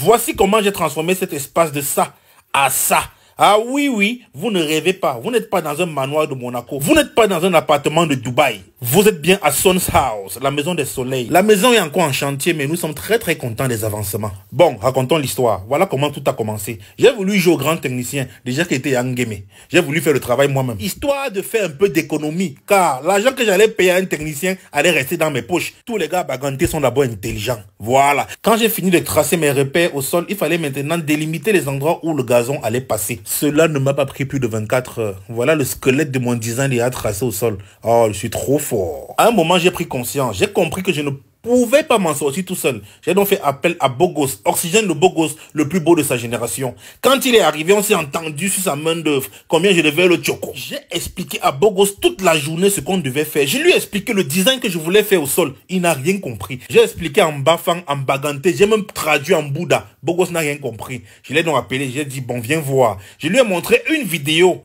Voici comment j'ai transformé cet espace de ça à ça. Ah oui, oui, vous ne rêvez pas. Vous n'êtes pas dans un manoir de Monaco. Vous n'êtes pas dans un appartement de Dubaï. Vous êtes bien à Son's House, la maison des soleils. La maison est encore en chantier, mais nous sommes très contents des avancements. Bon, racontons l'histoire. Voilà comment tout a commencé. J'ai voulu jouer au grand technicien, déjà qui était Yangemé. J'ai voulu faire le travail moi-même, histoire de faire un peu d'économie, car l'argent que j'allais payer à un technicien allait rester dans mes poches. Tous les gars bagantés sont d'abord intelligents. Voilà. Quand j'ai fini de tracer mes repères au sol, il fallait maintenant délimiter les endroits où le gazon allait passer. Cela ne m'a pas pris plus de 24 heures. Voilà le squelette de mon design déjà tracé au sol. Oh, je suis trop fort. À un moment, j'ai pris conscience. J'ai compris que je ne pouvais pas m'en sortir tout seul. J'ai donc fait appel à Bogos, Oxygène le Bogos, le plus beau de sa génération. Quand il est arrivé, on s'est entendu sur sa main d'œuvre, combien je devais le choco. J'ai expliqué à Bogos toute la journée ce qu'on devait faire. Je lui ai expliqué le design que je voulais faire au sol. Il n'a rien compris. J'ai expliqué en bafang, en baganté, j'ai même traduit en Bouddha. Bogos n'a rien compris. Je l'ai donc appelé, j'ai dit, bon, viens voir. Je lui ai montré une vidéo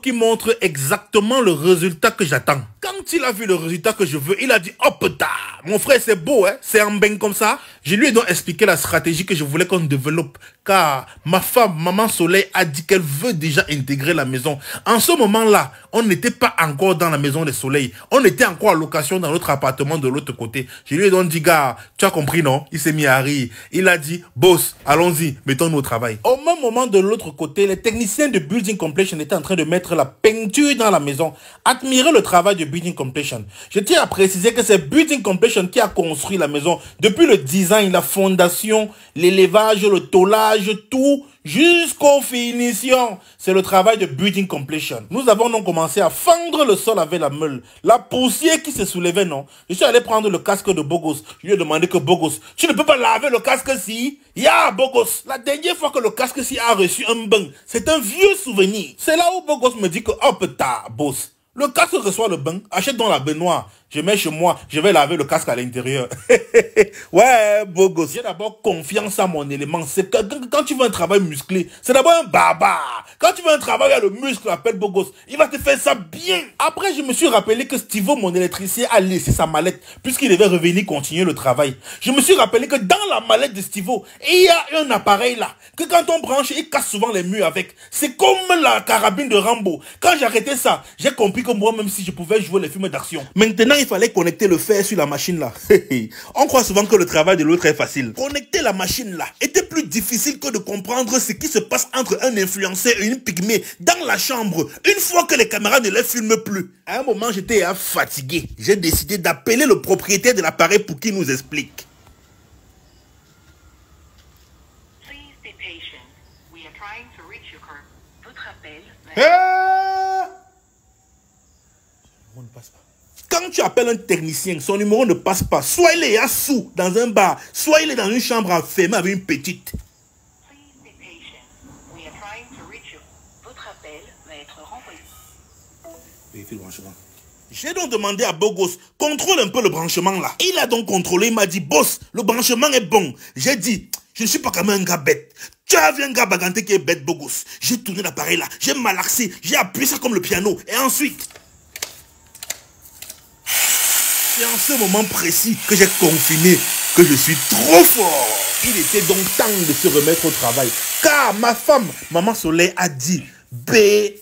qui montre exactement le résultat que j'attends. Quand il a vu le résultat que je veux, il a dit, oh putain, mon frère c'est beau, hein, c'est un bain comme ça. Je lui ai donc expliqué la stratégie que je voulais qu'on développe, car ma femme, Maman Soleil, a dit qu'elle veut déjà intégrer la maison. En ce moment-là, on n'était pas encore dans la maison des soleils. On était encore en location dans notre appartement de l'autre côté. Je lui ai donc dit, gars, tu as compris, non? Il s'est mis à rire. Il a dit, boss, allons-y, mettons-nous au travail. Au même moment, de l'autre côté, les techniciens de Building Completion étaient en train de mettre la peinture dans la maison. Admirez le travail de Building Completion. Je tiens à préciser que c'est Building Completion qui a construit la maison. Depuis le design, la fondation, l'élevage, le tôlage, tout, jusqu'aux finitions. C'est le travail de Building Completion. Nous avons donc commencé à fendre le sol avec la meule. La poussière qui se soulevait, non. Je suis allé prendre le casque de Bogos. Je lui ai demandé que Bogos, tu ne peux pas laver le casque si? Bogos. La dernière fois que le casque si a reçu un bain, c'est un vieux souvenir. C'est là où Bogos me dit que, oh putain, boss. Le casque reçoit le bain, achète dans la baignoire. Je mets chez moi, je vais laver le casque à l'intérieur. Ouais, beau gosse. J'ai d'abord confiance à mon élément. C'est quand tu veux un travail musclé, c'est d'abord un barbare. Quand tu veux un travail à le muscle, appelle beau gosse. Il va te faire ça bien. Après, je me suis rappelé que Stivo, mon électricien, a laissé sa mallette puisqu'il devait revenir continuer le travail. Je me suis rappelé que dans la mallette de Stivo, il y a un appareil là, que quand on branche, il casse souvent les murs avec. C'est comme la carabine de Rambo. Quand j'ai arrêté ça, j'ai compris que moi, même si je pouvais jouer les films d'action, maintenant, il fallait connecter le fer sur la machine là. On croit souvent que le travail de l'autre est facile. Connecter la machine là était plus difficile que de comprendre ce qui se passe entre un influenceur et une pygmée dans la chambre une fois que les caméras ne les filment plus. À un moment, j'étais fatigué. J'ai décidé d'appeler le propriétaire de l'appareil pour qu'il nous explique. Quand tu appelles un technicien, son numéro ne passe pas. Soit il est à sous dans un bar, soit il est dans une chambre enfermée avec une petite. Vérifie le branchement. J'ai donc demandé à Bogos, contrôle un peu le branchement là. Il a donc contrôlé, il m'a dit, boss, le branchement est bon. J'ai dit, je ne suis pas quand même un gars bête. Tu as vu un gars baganté qui est bête, Bogos. J'ai tourné l'appareil là, j'ai malaxé, j'ai appuyé ça comme le piano. Et ensuite... c'est en ce moment précis que j'ai confiné que je suis trop fort. Il était donc temps de se remettre au travail. Car ma femme, Maman Soleil, a dit,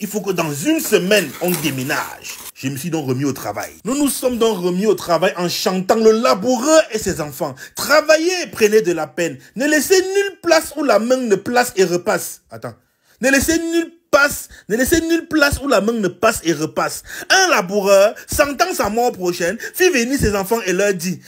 il faut que dans une semaine, on déménage. Je me suis donc remis au travail. Nous nous sommes donc remis au travail en chantant le laboureur et ses enfants. Travaillez et prenez de la peine. Ne laissez nulle place où la main ne place et repasse. Attends. Ne laissez nulle place où la main ne passe et repasse. Un laboureur, sentant sa mort prochaine, fit venir ses enfants et leur dit...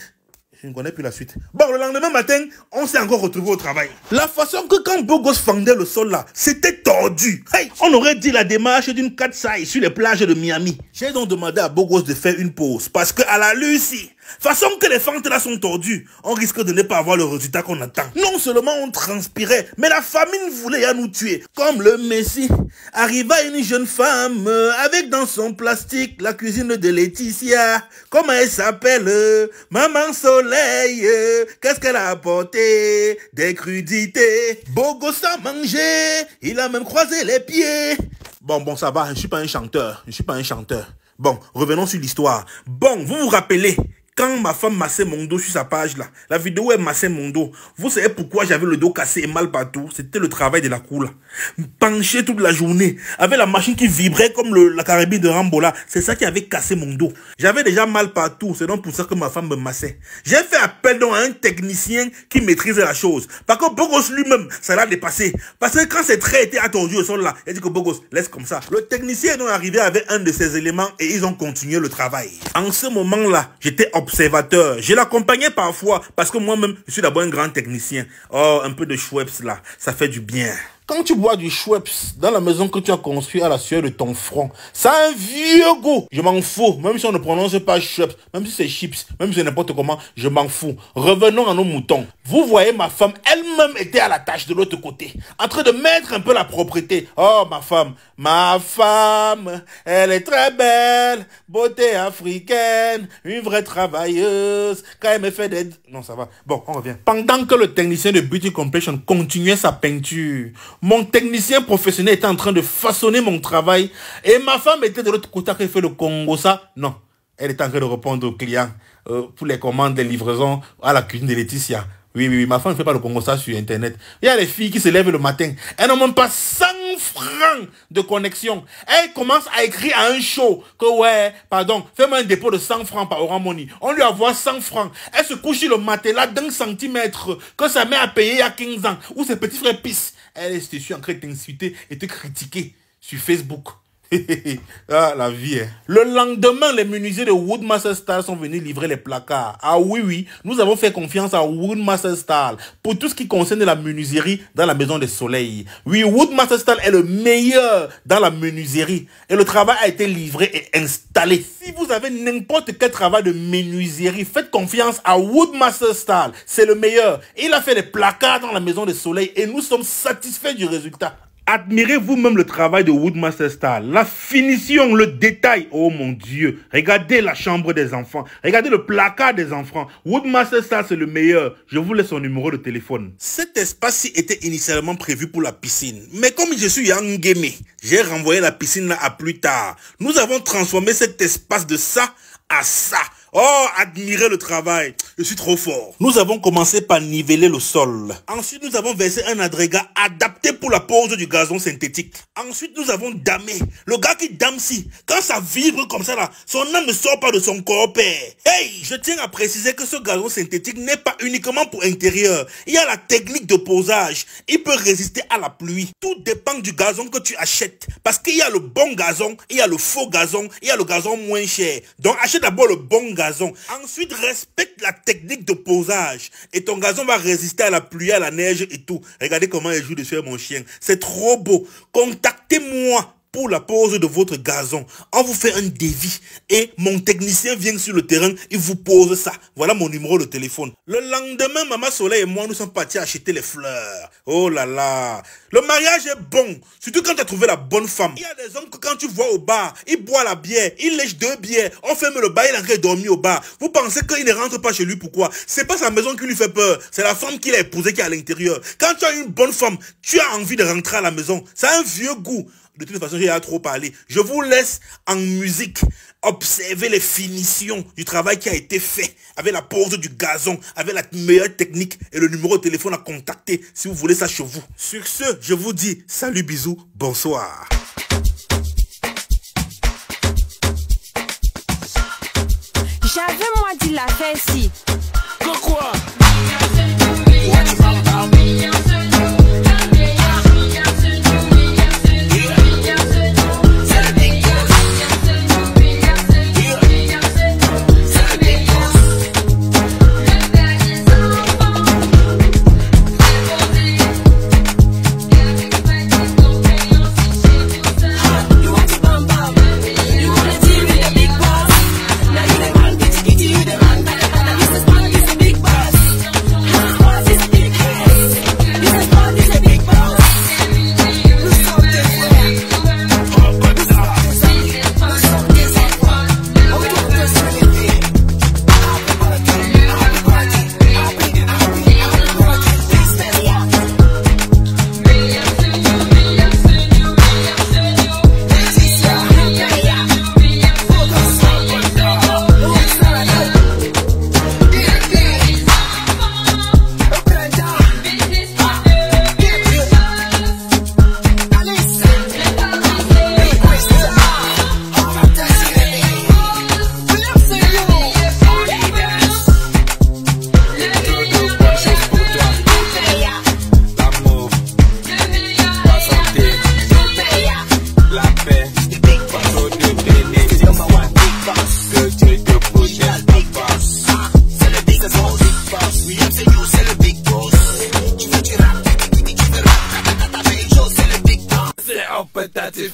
je ne connais plus la suite. Bon, le lendemain matin, on s'est encore retrouvé au travail. La façon que quand Bogos fendait le sol là, c'était tordu. Hey, on aurait dit la démarche d'une cat's-eye sur les plages de Miami. J'ai donc demandé à Bogos de faire une pause parce que à la Lucie, façon que les fentes là sont tordues, on risque de ne pas avoir le résultat qu'on attend. Non seulement on transpirait, mais la famine voulait à nous tuer. Comme le Messie, arriva une jeune femme avec dans son plastique la cuisine de Laetitia. Comment elle s'appelle? Maman Soleil. Qu'est-ce qu'elle a apporté? Des crudités. Bogos a mangé, il a même croisé les pieds. Bon, ça va, je suis pas un chanteur. Bon, revenons sur l'histoire. Bon, vous vous rappelez quand ma femme massait mon dos sur sa page là, la vidéo où elle massait mon dos, vous savez pourquoi j'avais le dos cassé et mal partout? C'était le travail de la cour là. Penché toute la journée, avec la machine qui vibrait comme la carabine de Rambo là, c'est ça qui avait cassé mon dos. J'avais déjà mal partout, c'est donc pour ça que ma femme me massait. J'ai fait appel donc à un technicien qui maîtrisait la chose. Par contre, Bogos lui-même, ça l'a dépassé. Parce que quand ses traits étaient attendus au sol là, il a dit que Bogos, laisse comme ça. Le technicien est donc arrivé avec un de ses éléments et ils ont continué le travail. En ce moment-là, j'étais observateur. Je l'accompagnais parfois parce que moi-même, je suis d'abord un grand technicien. Oh, un peu de Schweppes là, ça fait du bien. Quand tu bois du Schweppes dans la maison que tu as construite à la sueur de ton front, ça a un vieux goût. Je m'en fous. Même si on ne prononce pas Schweppes, même si c'est chips, même si c'est n'importe comment, je m'en fous. Revenons à nos moutons. Vous voyez, ma femme elle-même était à la tâche de l'autre côté, en train de mettre un peu la propreté. Oh, ma femme, elle est très belle, beauté africaine, une vraie travailleuse. Quand elle me fait des... Non, ça va. Bon, on revient. Pendant que le technicien de Beauty Completion continuait sa peinture, mon technicien professionnel était en train de façonner mon travail et ma femme était de l'autre côté qui fait le Congo ça. Non, elle était en train de répondre aux clients pour les commandes, les livraisons à la cuisine de Laetitia. Oui, ma femme ne fait pas le Congo ça sur Internet. Il y a les filles qui se lèvent le matin. Elles n'ont même pas 100 francs de connexion. Elles commencent à écrire à un show que ouais, pardon, fais-moi un dépôt de 100 francs par Orange Money. On lui envoie 100 francs. Elle se couche sur le matelas d'1 centimètre que sa mère a payé il y a 15 ans. Où ses petits frères pissent. Elle est en train de t'insulter et te critiquer sur Facebook. Ah, la vie, hein. Le lendemain, les menuisiers de Woodmaster Style sont venus livrer les placards. Ah oui, nous avons fait confiance à Woodmaster Style pour tout ce qui concerne la menuiserie dans la Maison des Soleils. Oui, Woodmaster Style est le meilleur dans la menuiserie et le travail a été livré et installé. Si vous avez n'importe quel travail de menuiserie, faites confiance à Woodmaster Style. C'est le meilleur. Il a fait les placards dans la Maison des Soleils et nous sommes satisfaits du résultat. Admirez vous-même le travail de Woodmaster Style. La finition, le détail. Oh mon Dieu. Regardez la chambre des enfants. Regardez le placard des enfants. Woodmaster Style, c'est le meilleur. Je vous laisse son numéro de téléphone. Cet espace-ci était initialement prévu pour la piscine. Mais comme je suis Yang Game, j'ai renvoyé la piscine là à plus tard. Nous avons transformé cet espace de ça à ça. Oh, admirez le travail. Je suis trop fort. Nous avons commencé par niveler le sol. Ensuite, nous avons versé un agrégat adapté pour la pose du gazon synthétique. Ensuite, nous avons damé. Le gars qui dame si, quand ça vibre comme ça là, son âme ne sort pas de son corps, père. Hey, je tiens à préciser que ce gazon synthétique n'est pas uniquement pour intérieur. Il y a la technique de posage. Il peut résister à la pluie. Tout dépend du gazon que tu achètes. Parce qu'il y a le bon gazon, il y a le faux gazon, il y a le gazon moins cher. Donc, achète d'abord le bon gazon. Ensuite, respecte la technique de posage. Et ton gazon va résister à la pluie, à la neige et tout. Regardez comment il joue dessus mon chien. C'est trop beau. Contactez-moi pour la pose de votre gazon. On vous fait un devis et mon technicien vient sur le terrain, il vous pose ça. Voilà mon numéro de téléphone. Le lendemain, Maman Soleil et moi, nous sommes partis acheter les fleurs. Oh là là. Le mariage est bon, surtout quand tu as trouvé la bonne femme. Il y a des hommes que quand tu vois au bar, ils boivent la bière, ils lèchent 2 bières, on ferme le bar, il est en train de dormir au bar. Vous pensez qu'il ne rentre pas chez lui, pourquoi? C'est pas sa maison qui lui fait peur, c'est la femme qu'il a épousée qui est à l'intérieur. Quand tu as une bonne femme, tu as envie de rentrer à la maison. Ça a un vieux goût. De toute façon, j'ai trop parlé. Je vous laisse en musique observer les finitions du travail qui a été fait avec la pose du gazon, avec la meilleure technique et le numéro de téléphone à contacter si vous voulez ça chez vous. Sur ce, je vous dis salut, bisous, bonsoir. J'avais moi dit la faire si. Pourquoi? This is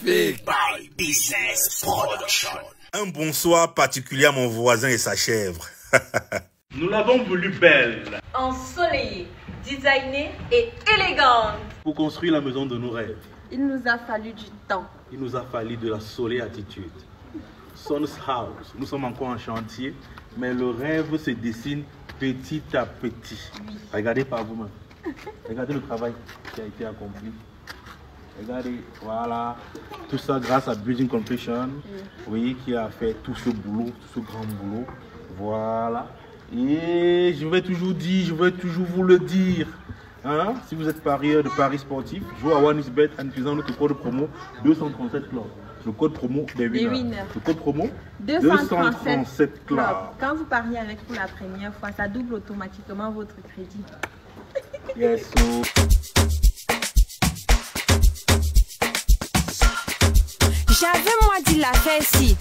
magnifique. By Business Production. Un bonsoir particulier à mon voisin et sa chèvre. Nous l'avons voulu belle, ensoleillée, designée et élégante. pour construire la maison de nos rêves. Il nous a fallu du temps. Il nous a fallu de la solide attitude. Son's House, nous sommes encore en chantier, mais le rêve se dessine petit à petit. Regardez par vous-même. Regardez le travail qui a été accompli. Regardez, voilà, tout ça grâce à Building Completion, vous voyez, qui a fait tout ce boulot, tout ce grand boulot. Voilà. Et je vais toujours dire, je vais toujours vous le dire. Hein? Si vous êtes parieur de paris sportif, jouez à OneXBet en utilisant notre code promo 237 club. Le code promo des winners. Le code promo 237 club. Quand vous pariez avec pour la première fois, ça double automatiquement votre crédit. Yes, so. J'avais moi dit la faire si.